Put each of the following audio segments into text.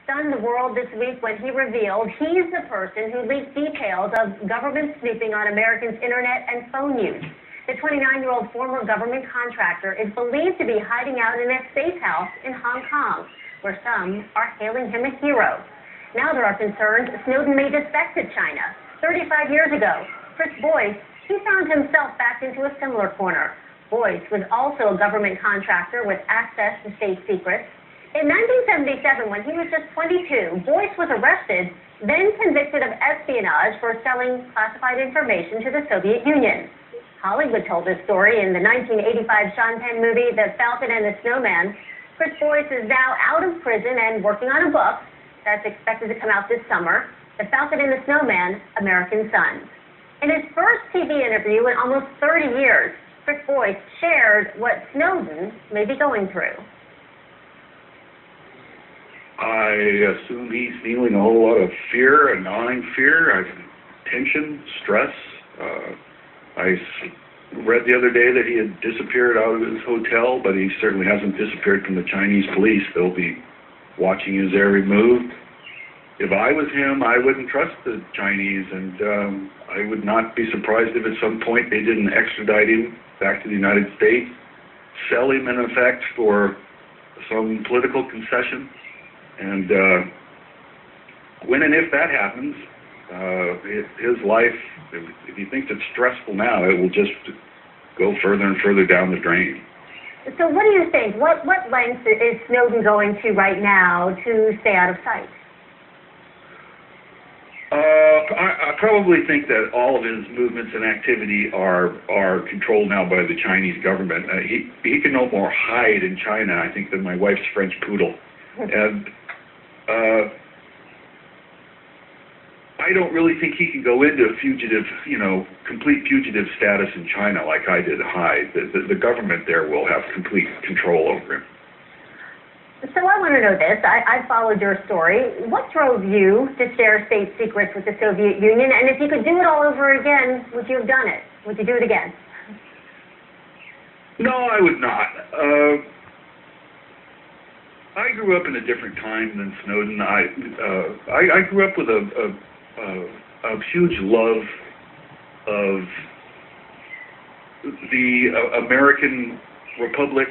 stunned the world this week when he revealed he's the person who leaked details of government snooping on Americans' internet and phone use. The 29-year-old former government contractor is believed to be hiding out in a safe house in Hong Kong, where some are hailing him a hero. Now there are concerns Snowden may defect to China. 35 years ago, Boyce, he found himself backed into a similar corner. Boyce was also a government contractor with access to state secrets. In 1977, when he was just 22, Boyce was arrested, then convicted of espionage for selling classified information to the Soviet Union. Hollywood told this story in the 1985 Sean Penn movie, The FALCON and The Snowman. Boyce is now out of prison and working on a book that's expected to come out this summer, The FALCON and The Snowman, American Sons. In his first TV interview in almost 30 years, Boyce shared what Snowden may be going through. I assume he's feeling a whole lot of fear, a gnawing fear, tension, stress. I read the other day that he had disappeared out of his hotel, but he certainly hasn't disappeared from the Chinese police. They'll be watching his every move. If I was him, I wouldn't trust the Chinese, and I would not be surprised if at some point they didn't extradite him back to the United States, sell him in effect for some political concession. And when and if that happens, his life, if he thinks it's stressful now, it will just go further and further down the drain. So what do you think? What lengths is Snowden going to right now to stay out of sight? I probably think that all of his movements and activity are controlled now by the Chinese government. He can no more hide in China, I think, than my wife's French poodle. And I don't really think he can go into a fugitive, complete fugitive status in China like I did hide. The government there will have complete control over him. So I want to know this. I followed your story. What drove you to share state secrets with the Soviet Union? And if you could do it all over again, would you have done it? Would you do it again? No, I would not. I grew up in a different time than Snowden. I grew up with a huge love of the American Republic,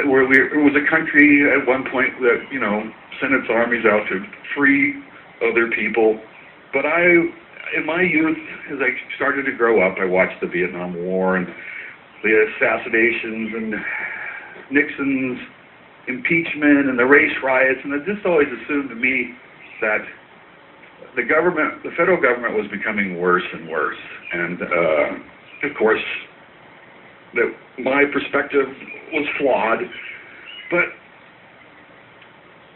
where it was a country at one point that, sent its armies out to free other people. But in my youth, as I started to grow up, I watched the Vietnam War and the assassinations and Nixon's impeachment and the race riots, and I just always assumed to me that the federal government was becoming worse and worse. And of course, that my perspective was flawed, but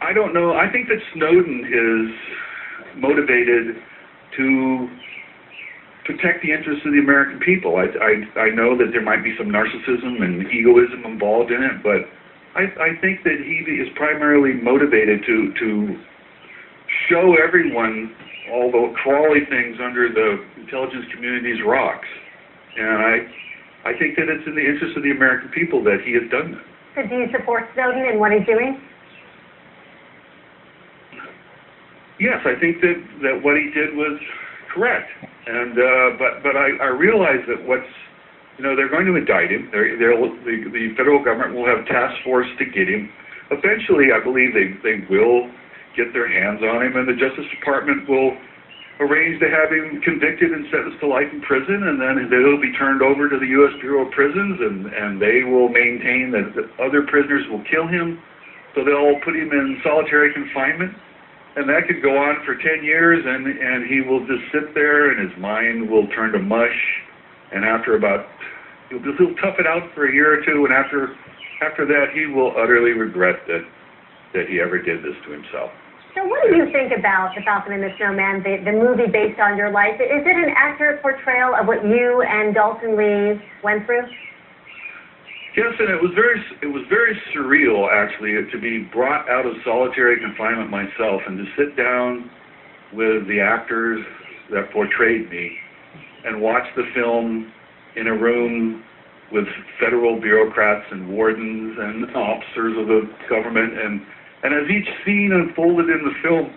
I don't know. I think that Snowden is motivated to protect the interests of the American people. I know that there might be some narcissism and egoism involved in it, but I think that he is primarily motivated to show everyone all the crawly things under the intelligence community's rocks. And I think that it's in the interest of the American people that he has done that. So do you support Snowden and what he's doing? Yes, I think that what he did was correct. And but I realize that they're going to indict him. The federal government will have task force to get him. Eventually, I believe they will get their hands on him, and the Justice Department will arrange to have him convicted and sentenced to life in prison, and then he'll be turned over to the U.S. Bureau of Prisons, and they will maintain that other prisoners will kill him, so they'll put him in solitary confinement, and that could go on for 10 years, and he will just sit there, and his mind will turn to mush, and he'll tough it out for a year or two, and after that, he will utterly regret that he ever did this to himself. So what do you think about The FALCON and the Snowman, the movie based on your life? Is it an accurate portrayal of what you and Dalton Lee went through? Yes, and it was very surreal, actually, to be brought out of solitary confinement myself and to sit down with the actors that portrayed me and watch the film in a room with federal bureaucrats and wardens and officers of the government, and And as each scene unfolded in the film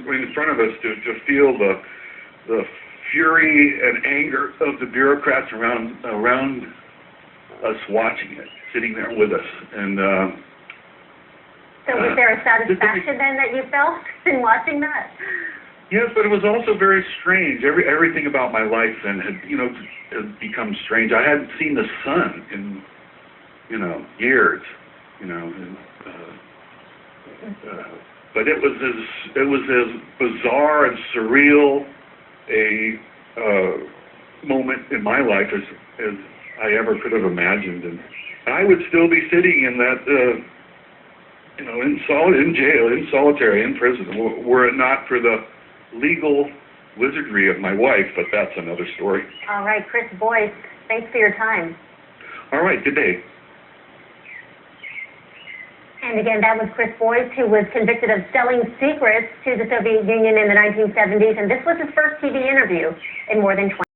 in front of us, to feel the fury and anger of the bureaucrats around us watching it, sitting there with us. And so was there a satisfaction then that you felt in watching that? Yes, but it was also very strange. Everything about my life then had become strange. I hadn't seen the sun in years, and, but it was as bizarre and surreal a moment in my life as I ever could have imagined. And I would still be sitting in that in jail, in solitary, in prison, were it not for the legal wizardry of my wife. But that's another story. All right, Chris Boyce, thanks for your time. All right, good day. And again, that was Chris Boyce, who was convicted of selling secrets to the Soviet Union in the 1970s, and this was his first TV interview in more than 20